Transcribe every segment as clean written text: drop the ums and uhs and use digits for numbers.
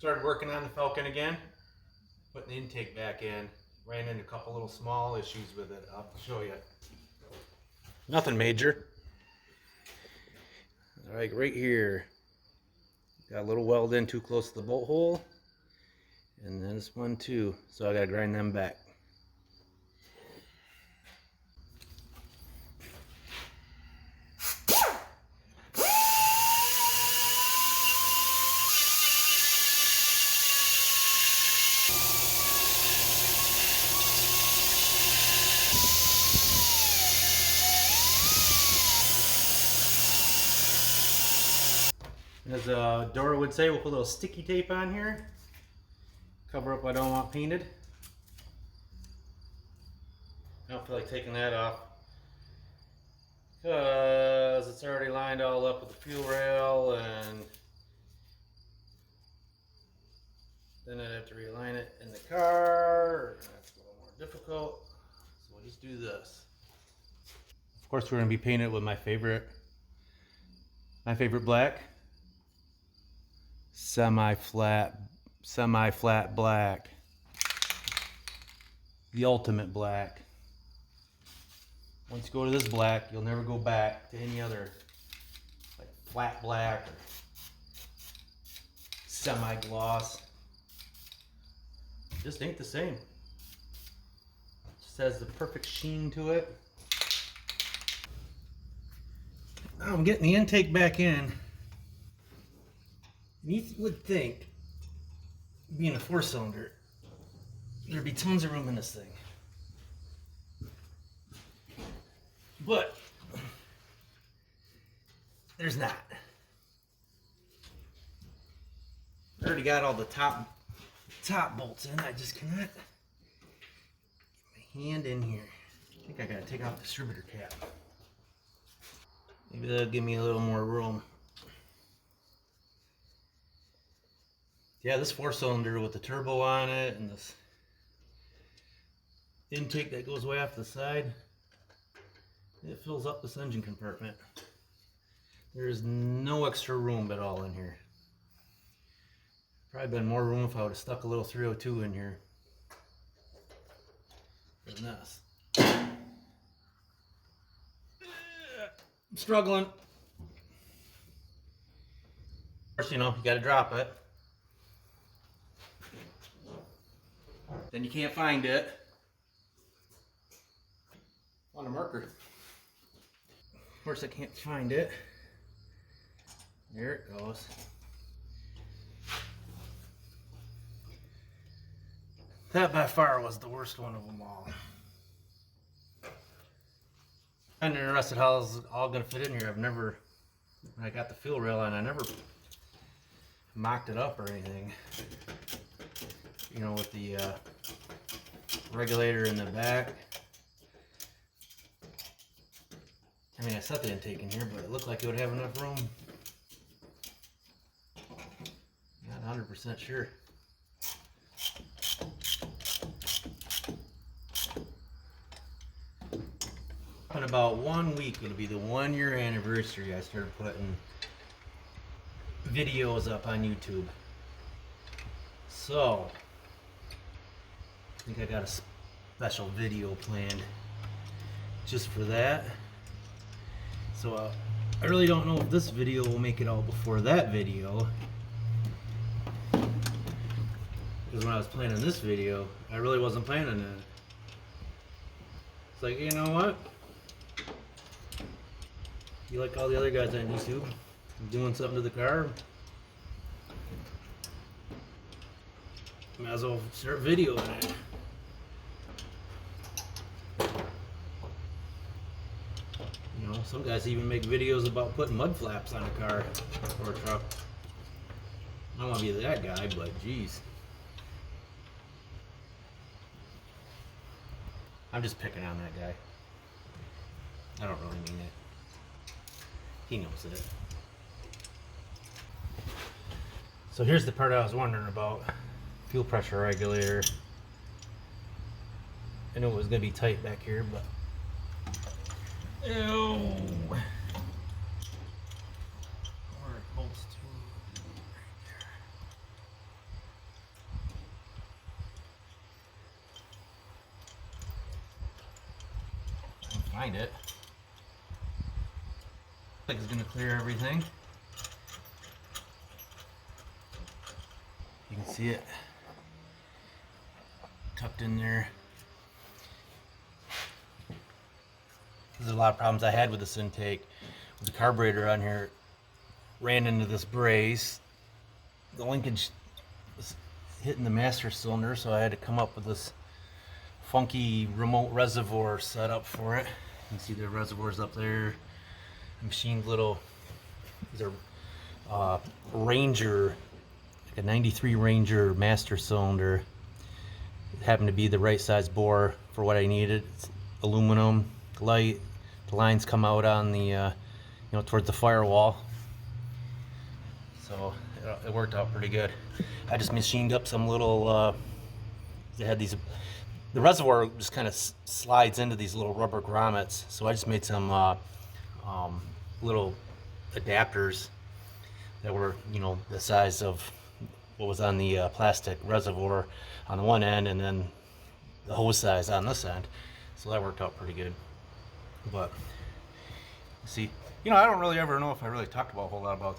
Started working on the Falcon again, putting the intake back in. Ran into a couple little small issues with it. I'll show you. Nothing major. Like right here, got a little weld in too close to the bolt hole, and then this one too. So I gotta grind them back. As Dora would say, we'll put a little sticky tape on here. Cover up what I don't want painted. I don't feel like taking that off because it's already lined all up with the fuel rail, and then I'd have to realign it in the car. That's a little more difficult. So we'll just do this. Of course, we're going to be painted with my favorite black. Semi-flat black. The ultimate black. Once you go to this black, you'll never go back to any other like flat black or semi-gloss. Just ain't the same. Just has the perfect sheen to it. Now I'm getting the intake back in. And you would think, being a 4-cylinder, there'd be tons of room in this thing. But there's not. I already got all the top bolts in. I just cannot get my hand in here. I think I gotta take off the distributor cap. Maybe that'll give me a little more room. Yeah, this 4-cylinder with the turbo on it and this intake that goes way off the side, it fills up this engine compartment. There's no extra room at all in here. Probably been more room if I would have stuck a little 302 in here than this. I'm struggling. Of course, you know, you gotta drop it. Then you can't find it. On a marker. Of course I can't find it. There it goes. That by far was the worst one of them all. I'm interested how this is all gonna fit in here. When I got the fuel rail on, I never mocked it up or anything. You know, with the regulator in the back. I mean, I set the intake in here, but it looked like it would have enough room. Not 100% sure. In about 1 week, it'll be the 1-year anniversary I started putting videos up on YouTube. So, I think I got a special video planned just for that. So I really don't know if this video will make it out before that video. Because when I was planning this video, I really wasn't planning it. It's like, you know what? You like all the other guys on YouTube doing something to the car, might as well start videoing it. You know, some guys even make videos about putting mud flaps on a car or a truck. I don't want to be that guy, but geez. I'm just picking on that guy. I don't really mean it. He knows it. So here's the part I was wondering about. Fuel pressure regulator. I knew it was going to be tight back here, but ew. Where it bolts to right there. find it. I think it's gonna clear everything. You can see it tucked in there. There's a lot of problems I had with this intake. With the carburetor on here, ran into this brace. The linkage was hitting the master cylinder, so I had to come up with this funky remote reservoir setup for it. You can see the reservoirs up there. Machined little, these are Ranger, like a 93 Ranger master cylinder. It happened to be the right size bore for what I needed. It's aluminum, light. The lines come out on the, towards the firewall. So it worked out pretty good. I just machined up some little, they had these, the reservoir just kind of slides into these little rubber grommets. So I just made some little adapters that were, the size of what was on the plastic reservoir on the one end, and then the hose size on this end. So that worked out pretty good. But see, I don't really ever know if I really talked about a whole lot about.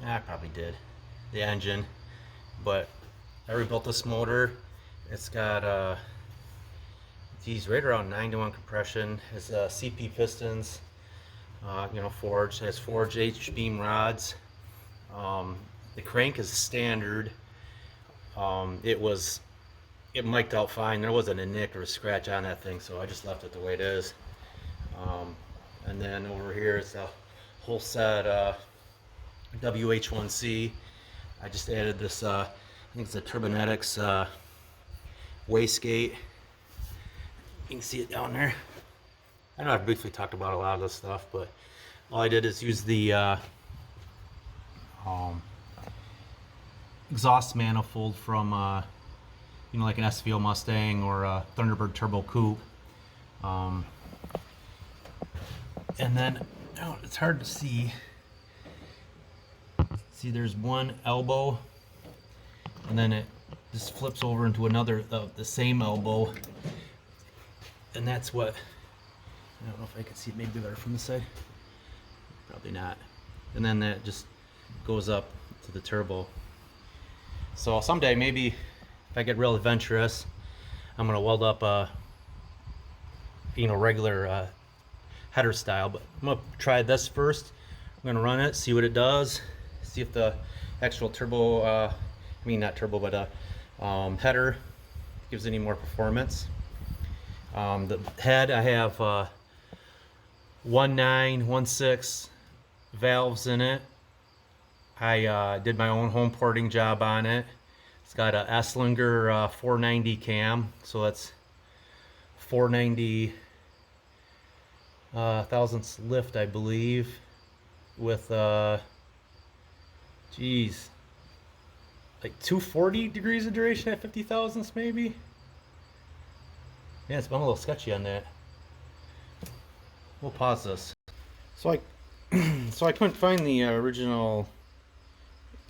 I probably did the engine, but I rebuilt this motor. It's got geez, right around 9-to-1 compression. It's CP pistons. Forged. It has forged H-beam rods. The crank is standard. It mic'd out fine. There wasn't a nick or a scratch on that thing, so I just left it the way it is. And then over here is a whole set WH1C. I just added this, I think it's a Turbonetics wastegate. You can see it down there. I know I've briefly talked about a lot of this stuff, but all I did is use the exhaust manifold from like an SVO Mustang or a Thunderbird Turbo Coupe. And then it's hard to see. See, there's one elbow, and then it just flips over into another, the same elbow, and that's what. I don't know if I can see it maybe better from this side. Probably not. And then that just goes up to the turbo. So someday, maybe if I get real adventurous, I'm gonna weld up a regular header style. But I'm gonna try this first. I'm gonna run it, see what it does, see if the actual turbo, not turbo, but header gives any more performance. The head, I have 1.9, 1.6 valves in it. I did my own home porting job on it. It's got a Esslinger 490 cam, so that's 490 thousandths lift, I believe, with geez, like 240 degrees of duration at 50 thousandths maybe. Yeah, it's been a little sketchy on that. We'll pause this. So I couldn't find the original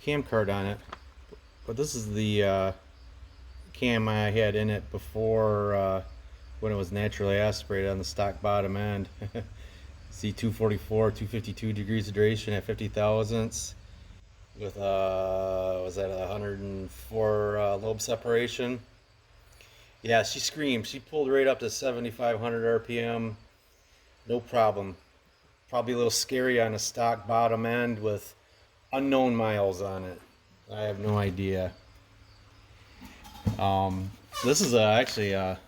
cam card on it, but this is the cam I had in it before when it was naturally aspirated on the stock bottom end. See, 244, 252 degrees of duration at 50 thousandths with was that 104 lobe separation. Yeah, she screamed. She pulled right up to 7,500 RPM. No problem. Probably a little scary on a stock bottom end with unknown miles on it. I have no idea. This is actually it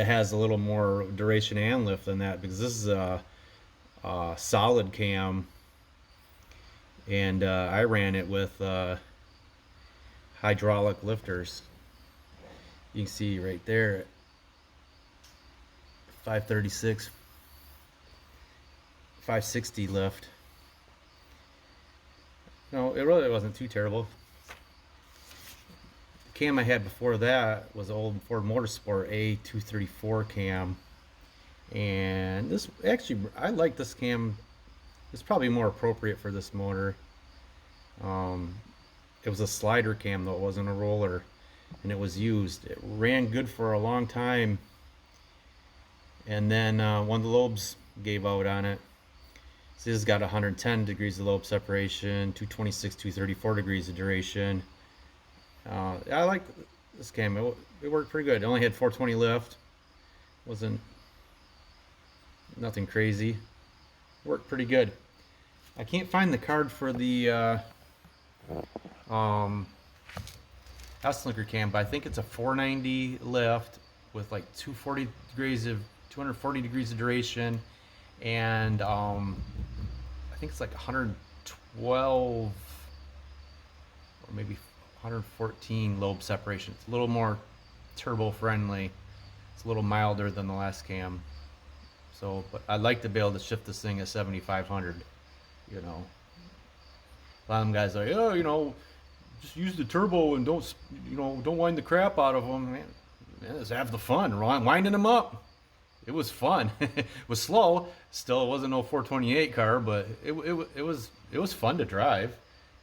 has a little more duration and lift than that, because this is a solid cam, and I ran it with hydraulic lifters. You can see right there, 536, 560 lift. No, it really wasn't too terrible. The cam I had before that was an old Ford Motorsport A234 cam, and this actually, I like this cam. It's probably more appropriate for this motor. It was a slider cam though, it wasn't a roller, and it was used. It ran good for a long time, and then one of the lobes gave out on it. So this has got 110 degrees of lobe separation, 226, 234 degrees of duration. I like this cam. It worked pretty good. It only had 420 lift. Wasn't nothing crazy. Worked pretty good. I can't find the card for the S-Linker cam, but I think it's a 490 lift with like 240 degrees of duration, and I think it's like 112 or maybe 114 lobe separation. It's a little more turbo friendly. It's a little milder than the last cam. So, but I'd like to be able to shift this thing at 7,500. You know, a lot of them guys are like, oh, you know, just use the turbo and don't wind the crap out of them. Man, just have the fun, winding them up. It was fun. It was slow. Still, it wasn't no 428 car, but it was fun to drive.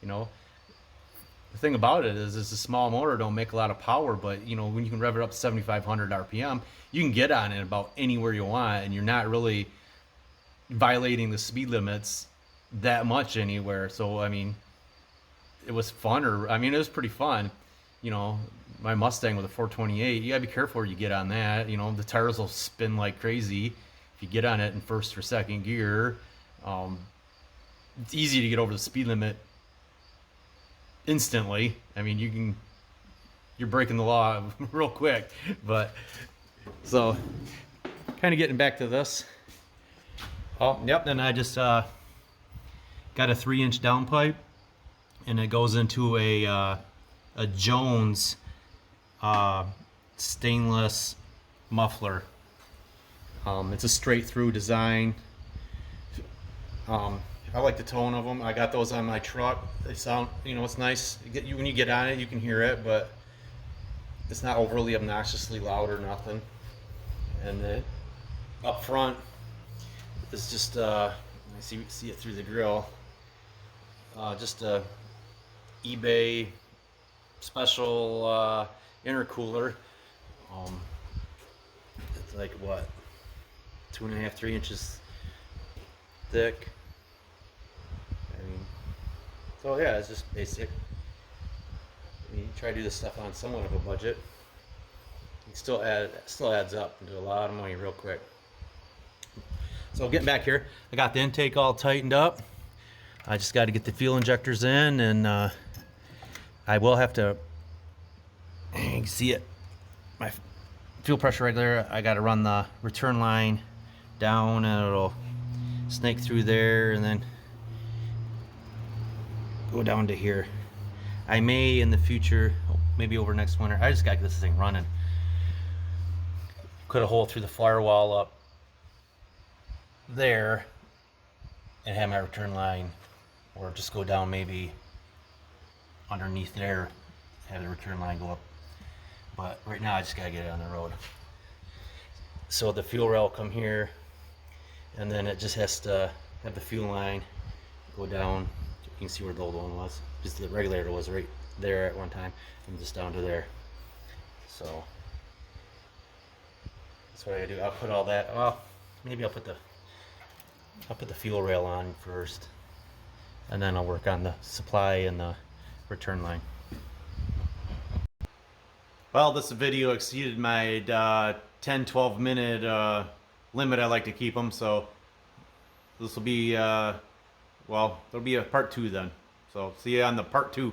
You know, the thing about it is it's a small motor, don't make a lot of power, but you know, when you can rev it up to 7,500 RPM, you can get on it about anywhere you want, and you're not really violating the speed limits that much anywhere. So I mean, it was fun, it was pretty fun. You know, my Mustang with a 428, you gotta be careful where you get on that. You know, the tires will spin like crazy if you get on it in first or second gear. It's easy to get over the speed limit instantly. I mean, you're breaking the law real quick. But so, kind of getting back to this. Oh, yep. Then I just got a 3-inch downpipe, and it goes into a Jones stainless muffler. It's a straight through design. I like the tone of them. I got those on my truck. They sound, you know, it's nice. When you get on it, you can hear it, but it's not overly obnoxiously loud or nothing. And then up front, it's just I see it through the grill. Just a eBay special intercooler. It's like what, 2.5, 3 inches thick. I mean, so yeah, it's just basic. I mean, you try to do this stuff on somewhat of a budget. It still adds up into a lot of money real quick. So getting back here, I got the intake all tightened up. I just got to get the fuel injectors in, and I will have to, you can see it, my fuel pressure right there. I got to run the return line down, and it'll snake through there and then go down to here. I may in the future, maybe over next winter, I just got to get this thing running. Cut a hole through the firewall up there and have my return line, or just go down maybe underneath there, have the return line go up. But right now I just gotta get it on the road. So the fuel rail will come here, and then it just has to have the fuel line go down. You can see where the old one was. Just the regulator was right there at one time, and just down to there. So that's what I gotta do. I'll put all that. Well, maybe I'll put the fuel rail on first, and then I'll work on the supply and the return line. Well, this video exceeded my 10-12 minute limit. I like to keep them, so this will be well, there'll be a part 2 then. So see you on the part 2.